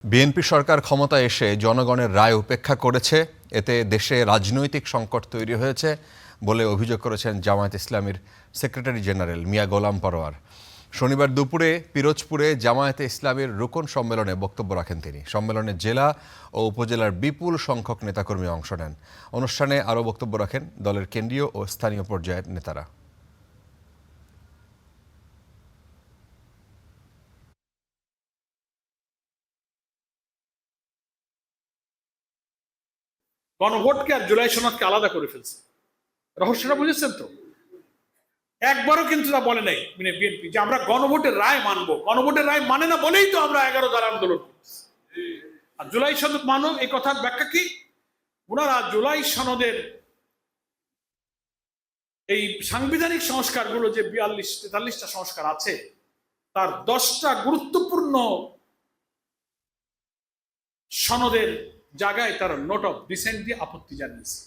BNP সরকার ক্ষমতায় এসে জনগণের রায় উপেক্ষা করেছে, এতে দেশে রাজনৈতিক সংকট তৈরি হয়েছে বলে অভিযোগ করেছেন জামায়াত ইসলামীর সেক্রেটারি জেনারেল মিয়া গোলাম পরোয়ার। শনিবার দুপুরে পিরোজপুরে জামায়াতে ইসলামীর রুকন সম্মেলনে বক্তব্য রাখেন তিনি। সম্মেলনে জেলা ও উপজেলার বিপুল সংখ্যক নেতাকর্মী অংশ নেন। অনুষ্ঠানে আরও বক্তব্য রাখেন দলের কেন্দ্রীয় ও স্থানীয় পর্যায়ের নেতারা। গণভোটকে আর জুলাই সনদকে আলাদা করে ফেলছে। রহস্যটা বুঝেছেন তো? একবারও কিন্তু তা বলে নাই বিএনপি যে আমরা গণভোটের রায় মানবো। গণভোটের রায় মানে না বলেই তো আমরা 11 ধারা আন্দোলন করছি। আর জুলাই সনদ মানো, এই কথার ব্যাখ্যা কি? ওনারা জুলাই সনদের এই সাংবিধানিক সংস্কারগুলো যে 42-43টা সংস্কার আছে, তার 10টা গুরুত্বপূর্ণ সনদের জায়গায় তারা নোট অফ ডিসেন্ট দিয়ে আপত্তি জানিয়েছে।